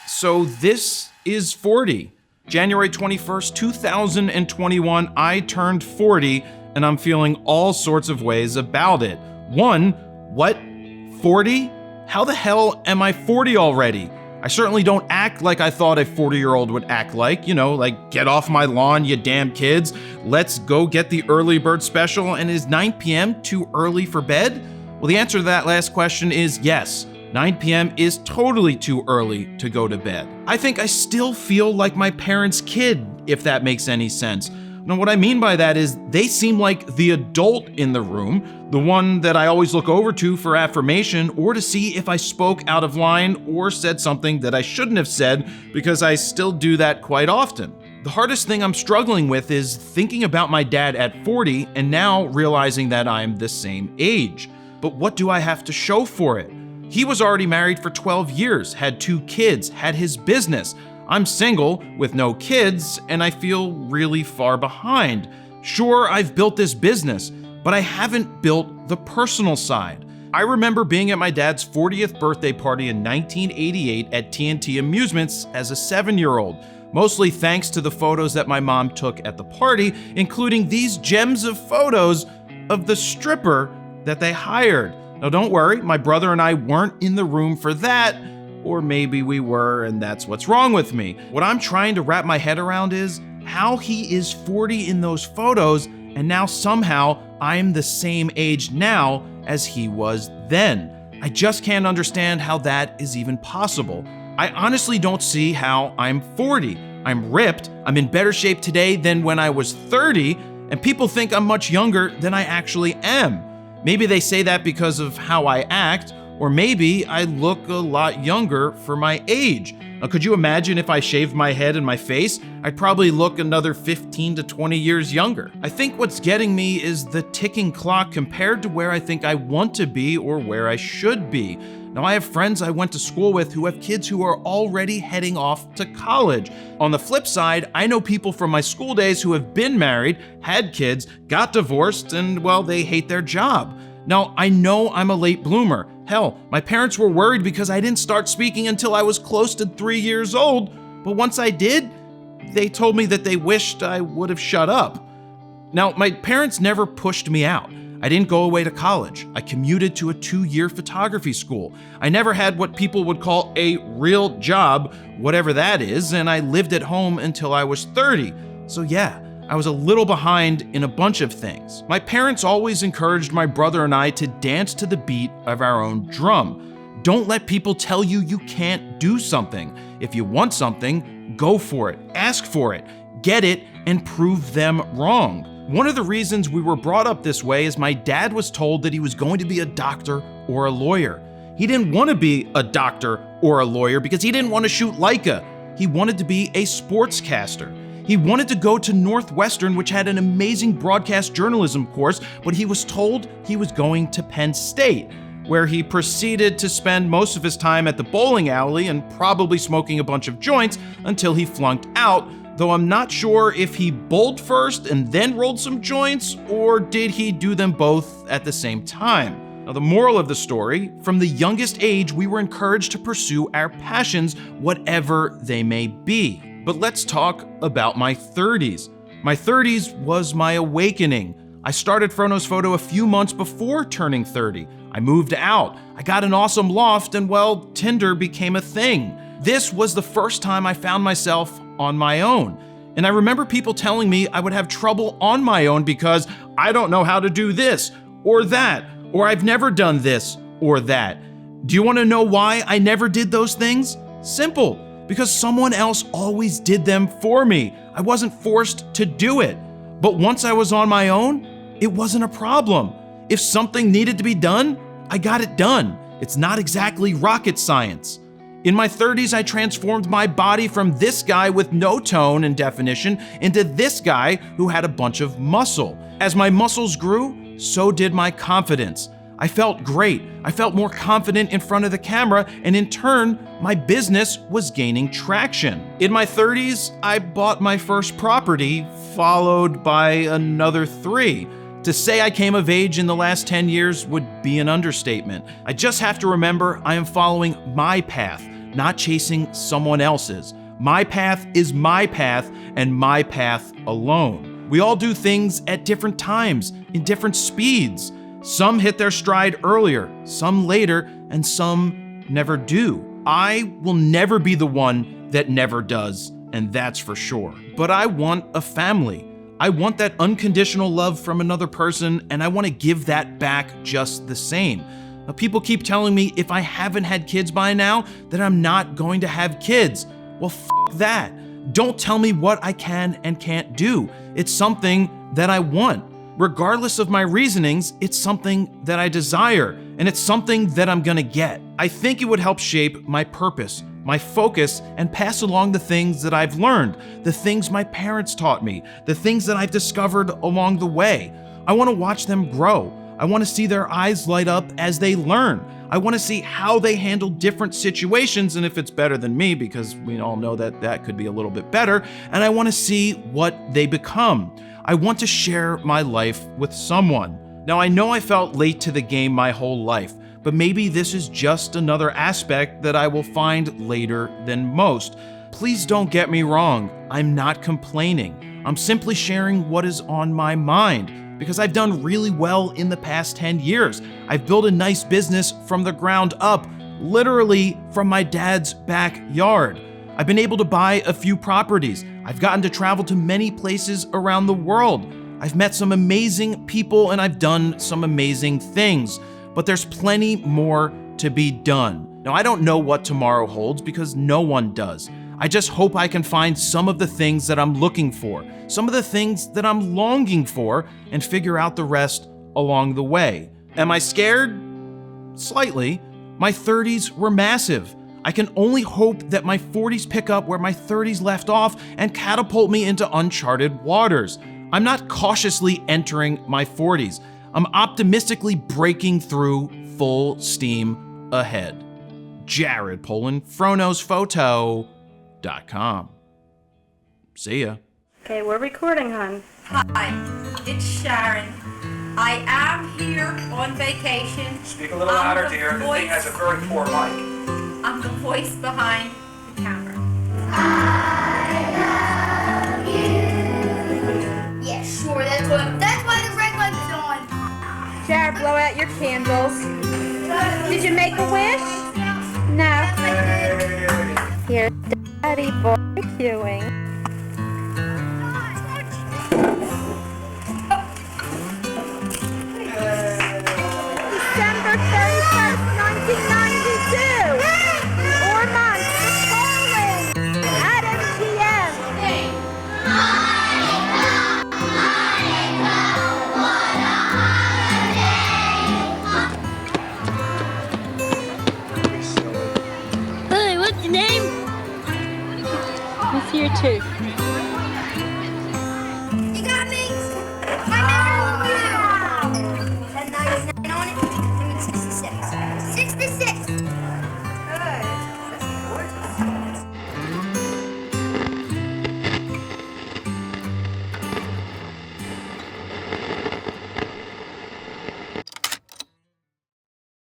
So this is 40. January 21st, 2021, I turned 40, and I'm feeling all sorts of ways about it. One, what? 40? How the hell am I 40 already? I certainly don't act like I thought a 40-year-old would act like, like get off my lawn, you damn kids. Let's go get the early bird special, and is 9 p.m. too early for bed? Well, the answer to that last question is yes. 9 p.m. is totally too early to go to bed. I think I still feel like my parents' kid, if that makes any sense. Now, what I mean by that is they seem like the adult in the room, the one that I always look over to for affirmation or to see if I spoke out of line or said something that I shouldn't have said, because I still do that quite often. The hardest thing I'm struggling with is thinking about my dad at 40 and now realizing that I'm the same age. But what do I have to show for it? He was already married for 12 years, had 2 kids, had his business. I'm single with no kids, and I feel really far behind. Sure, I've built this business, but I haven't built the personal side. I remember being at my dad's 40th birthday party in 1988 at TNT Amusements as a 7-year-old, mostly thanks to the photos that my mom took at the party, including these gems of photos of the stripper that they hired. Now don't worry, my brother and I weren't in the room for that, or maybe we were and that's what's wrong with me. What I'm trying to wrap my head around is how he is 40 in those photos and now somehow I'm the same age now as he was then. I just can't understand how that is even possible. I honestly don't see how I'm 40. I'm ripped, I'm in better shape today than when I was 30, and people think I'm much younger than I actually am. Maybe they say that because of how I act, or maybe I look a lot younger for my age. Now, could you imagine if I shaved my head and my face? I'd probably look another 15 to 20 years younger. I think what's getting me is the ticking clock compared to where I think I want to be or where I should be. Now, I have friends I went to school with who have kids who are already heading off to college. On the flip side, I know people from my school days who have been married, had kids, got divorced, and, well, they hate their job. Now, I know I'm a late bloomer. Hell, my parents were worried because I didn't start speaking until I was close to 3 years old, but once I did, they told me that they wished I would have shut up. Now, my parents never pushed me out. I didn't go away to college. I commuted to a 2-year photography school. I never had what people would call a real job, whatever that is, and I lived at home until I was 30. So yeah, I was a little behind in a bunch of things. My parents always encouraged my brother and I to dance to the beat of our own drum. Don't let people tell you you can't do something. If you want something, go for it, ask for it, get it, and prove them wrong. One of the reasons we were brought up this way is my dad was told that he was going to be a doctor or a lawyer. He didn't want to be a doctor or a lawyer because he didn't want to shoot Leica. He wanted to be a sportscaster. He wanted to go to Northwestern, which had an amazing broadcast journalism course, but he was told he was going to Penn State, where he proceeded to spend most of his time at the bowling alley and probably smoking a bunch of joints until he flunked out, though I'm not sure if he bowled first and then rolled some joints, or did he do them both at the same time. Now, the moral of the story, from the youngest age, we were encouraged to pursue our passions, whatever they may be. But let's talk about my 30s. My 30s was my awakening. I started Frono's Photo a few months before turning 30. I moved out. I got an awesome loft, and well, Tinder became a thing. This was the first time I found myself on my own. And I remember people telling me I would have trouble on my own because I don't know how to do this or that, or I've never done this or that. Do you want to know why I never did those things? Simple. Because someone else always did them for me. I wasn't forced to do it. But once I was on my own, it wasn't a problem. If something needed to be done, I got it done. It's not exactly rocket science. In my 30s, I transformed my body from this guy with no tone and definition into this guy who had a bunch of muscle. As my muscles grew, so did my confidence. I felt great. I felt more confident in front of the camera, and in turn, my business was gaining traction. In my 30s, I bought my first property, followed by another 3. To say I came of age in the last 10 years would be an understatement. I just have to remember I am following my path, not chasing someone else's. My path is my path and my path alone. We all do things at different times, in different speeds. Some hit their stride earlier, some later, and some never do. I will never be the one that never does, and that's for sure. But I want a family. I want that unconditional love from another person, and I want to give that back just the same. Now, people keep telling me if I haven't had kids by now, that I'm not going to have kids. Well, that. Don't tell me what I can and can't do. It's something that I want. Regardless of my reasonings, it's something that I desire, and it's something that I'm gonna get. I think it would help shape my purpose, my focus, and pass along the things that I've learned, the things my parents taught me, the things that I've discovered along the way. I wanna watch them grow. I wanna see their eyes light up as they learn. I wanna see how they handle different situations, and if it's better than me, because we all know that that could be a little bit better, and I wanna see what they become. I want to share my life with someone. Now, I know I felt late to the game my whole life, but maybe this is just another aspect that I will find later than most. Please don't get me wrong, I'm not complaining. I'm simply sharing what is on my mind, because I've done really well in the past 10 years. I've built a nice business from the ground up, literally from my dad's backyard. I've been able to buy a few properties. I've gotten to travel to many places around the world. I've met some amazing people and I've done some amazing things, but there's plenty more to be done. Now, I don't know what tomorrow holds because no one does. I just hope I can find some of the things that I'm looking for, some of the things that I'm longing for, and figure out the rest along the way. Am I scared? Slightly. My 30s were massive. I can only hope that my 40s pick up where my 30s left off and catapult me into uncharted waters. I'm not cautiously entering my 40s. I'm optimistically breaking through full steam ahead. Jared Polin, FronosPhoto.com. See ya. Okay, we're recording, hon. Hi, it's Sharon. I am here on vacation. Speak a little louder, dear. The thing has a very poor mic. I'm the voice behind the camera. Yeah, sure. That's why the red light is on. Jared, blow out your candles. Did you make a wish? No. Here's Daddy barbecuing. December 31st, 1992. Or month for Polin at MGM. Hey, what's your name? What's your tooth?